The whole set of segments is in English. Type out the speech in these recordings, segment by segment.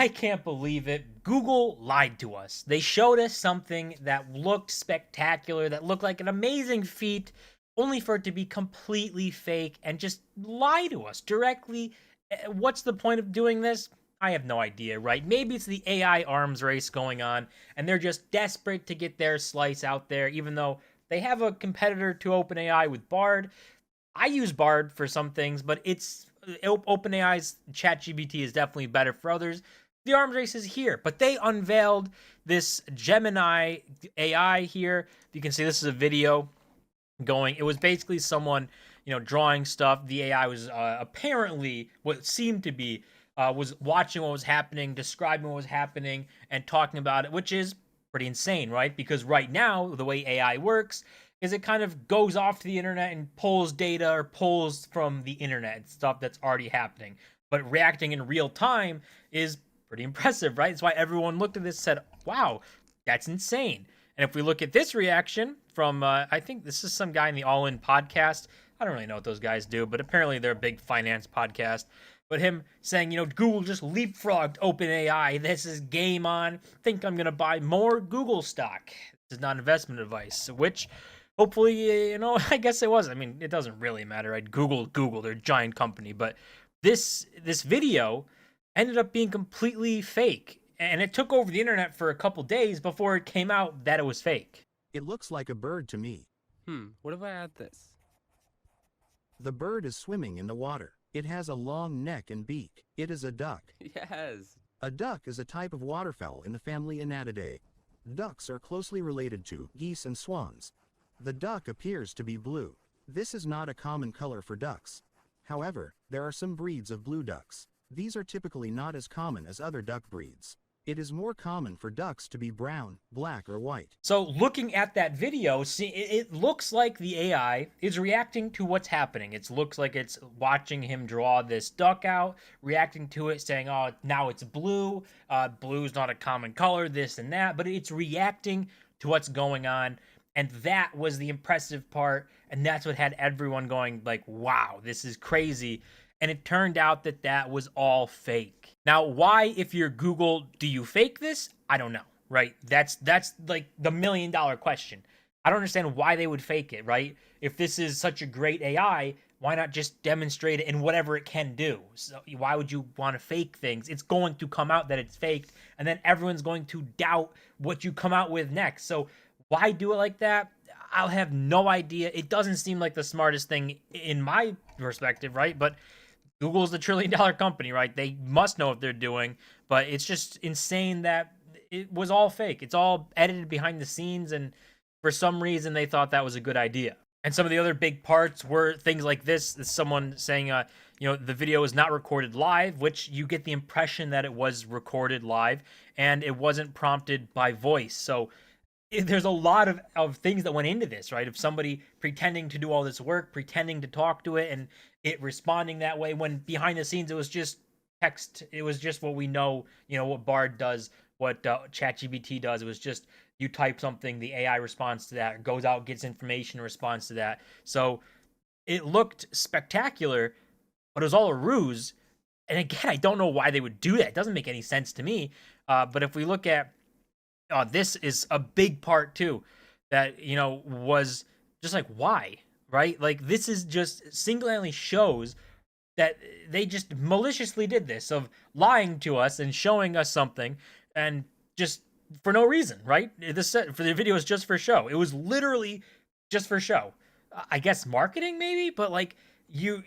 I can't believe it. Google lied to us. They showed us something that looked spectacular, that looked like an amazing feat, only for it to be completely fake and just lie to us directly. What's the point of doing this? I have no idea, right? Maybe it's the AI arms race going on, and they're just desperate to get their slice out there, even though they have a competitor to OpenAI with Bard. I use Bard for some things, but it's OpenAI's ChatGPT is definitely better for others. The arms race is here, but they unveiled this Gemini AI here. You can see this is a video going. It was basically someone, drawing stuff. The AI was apparently what seemed to be was watching what was happening, describing what was happening, and talking about it, which is pretty insane, right? Because right now, the way AI works is it kind of goes off to the internet and pulls data or pulls from the internet stuff that's already happening. But reacting in real time is pretty impressive, right? That's why everyone looked at this and said, wow, that's insane. And if we look at this reaction from, I think this is some guy in the All In podcast. I don't really know what those guys do, but apparently they're a big finance podcast. But him saying, Google just leapfrogged OpenAI. This is game on. Think I'm going to buy more Google stock. This is not investment advice, which hopefully, I guess it was. I mean, it doesn't really matter, right? Google, they're a giant company. But this video ended up being completely fake. And it took over the internet for a couple days before it came out that it was fake. It looks like a bird to me. What if I add this? The bird is swimming in the water. It has a long neck and beak. It is a duck. Yes. A duck is a type of waterfowl in the family Anatidae. Ducks are closely related to geese and swans. The duck appears to be blue. This is not a common color for ducks. However, there are some breeds of blue ducks. These are typically not as common as other duck breeds. It is more common for ducks to be brown, black, or white. So looking at that video, see, it looks like the AI is reacting to what's happening. It looks like it's watching him draw this duck out, reacting to it, saying, oh, now it's blue. Blue's not a common color, this and that. But it's reacting to what's going on. And that was the impressive part. And that's what had everyone going like, wow, this is crazy. And it turned out that that was all fake. Now, why, if you're Google, do you fake this? I don't know, right? That's like the $1 million question. I don't understand why they would fake it, right? If this is such a great AI, why not just demonstrate it in whatever it can do? So why would you want to fake things? It's going to come out that it's faked, and then everyone's going to doubt what you come out with next. So why do it like that? I'll have no idea. It doesn't seem like the smartest thing in my perspective, right? But Google's the $1 trillion company, right? They must know what they're doing, but it's just insane that it was all fake. It's all edited behind the scenes, and for some reason they thought that was a good idea. And some of the other big parts were things like this. Someone saying, the video is not recorded live, which you get the impression that it was recorded live, and it wasn't prompted by voice. So there's a lot of things that went into this, right? Of somebody pretending to do all this work, pretending to talk to it, and it responding that way, when behind the scenes it was just text. It was just what we know, what Bard does, what ChatGPT does. It was just you type something, the AI responds to that, goes out, gets information, responds to that. So it looked spectacular, but it was all a ruse. And again, I don't know why they would do that. It doesn't make any sense to me. But if we look at this is a big part too, that, was just like, why, right? Like, this is just single-handedly shows that they just maliciously did this, of lying to us and showing us something, and just for no reason, right? For the video was just for show. It was literally just for show. I guess marketing maybe, but like you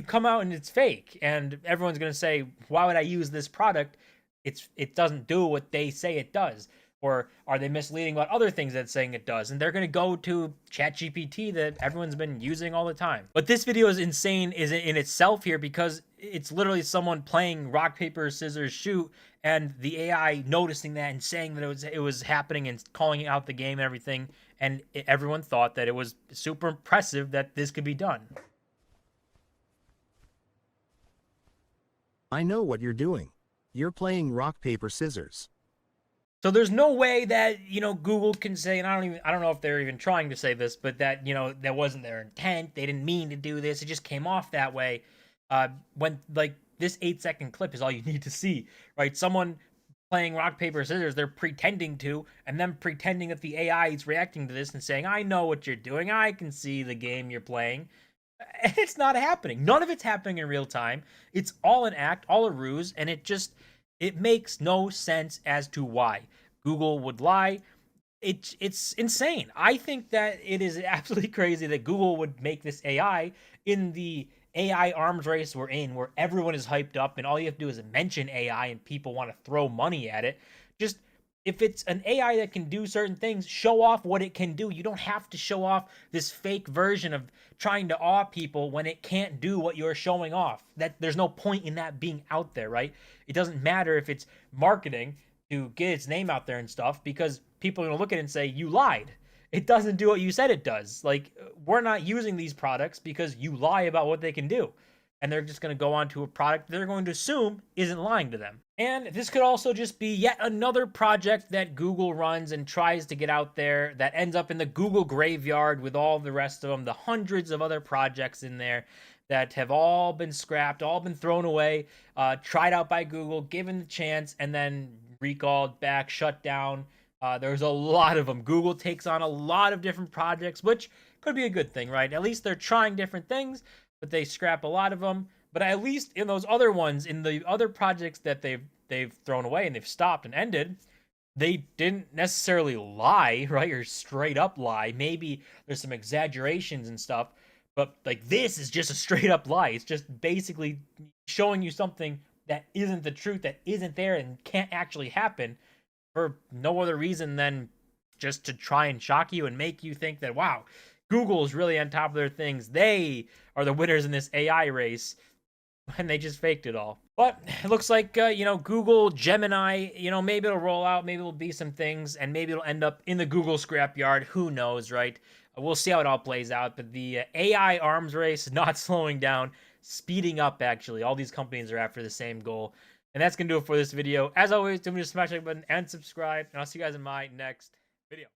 come out and it's fake, and everyone's gonna say, why would I use this product? It doesn't do what they say it does. Or are they misleading about other things that it's saying it does? And they're going to go to ChatGPT that everyone's been using all the time. But this video is insane in itself here, because it's literally someone playing rock, paper, scissors, shoot, and the AI noticing that and saying that it was happening and calling out the game and everything. And everyone thought that it was super impressive that this could be done. I know what you're doing. You're playing rock, paper, scissors. So there's no way that, Google can say, and I don't know if they're even trying to say this, but that, that wasn't their intent. They didn't mean to do this. It just came off that way. When, like, this 8-second clip is all you need to see, right? Someone playing rock, paper, scissors, they're pretending to, and then pretending that the AI is reacting to this and saying, I know what you're doing. I can see the game you're playing. And it's not happening. None of it's happening in real time. It's all an act, all a ruse, and it makes no sense as to why Google would lie. It's insane. I think that it is absolutely crazy that Google would make this AI in the AI arms race we're in, where everyone is hyped up and all you have to do is mention AI and people want to throw money at it. Just if it's an AI that can do certain things, show off what it can do. You don't have to show off this fake version of trying to awe people when it can't do what you're showing off. That there's no point in that being out there, right? It doesn't matter if it's marketing to get its name out there and stuff, because people are going to look at it and say, you lied. It doesn't do what you said it does. Like, we're not using these products because you lie about what they can do. And they're just going to go on to a product they're going to assume isn't lying to them. And this could also just be yet another project that Google runs and tries to get out there that ends up in the Google graveyard with all the rest of them, the hundreds of other projects in there that have all been scrapped, all been thrown away, tried out by Google, given the chance, and then recalled back, shut down. There's a lot of them. Google takes on a lot of different projects, which could be a good thing, right? At least they're trying different things, but they scrap a lot of them. But at least in those other ones, in the other projects that they've thrown away and they've stopped and ended, they didn't necessarily lie, right? Or straight up lie. Maybe there's some exaggerations and stuff, but like this is just a straight up lie. It's just basically showing you something that isn't the truth, that isn't there and can't actually happen, for no other reason than just to try and shock you and make you think that, wow, Google is really on top of their things. They are the winners in this AI race, and they just faked it all. But it looks like, Google Gemini, maybe it'll roll out, maybe it'll be some things, and maybe it'll end up in the Google scrapyard. Who knows, right? We'll see how it all plays out. But the AI arms race is not slowing down, speeding up, actually. All these companies are after the same goal. And that's going to do it for this video. As always, don't forget to smash the like button and subscribe. And I'll see you guys in my next video.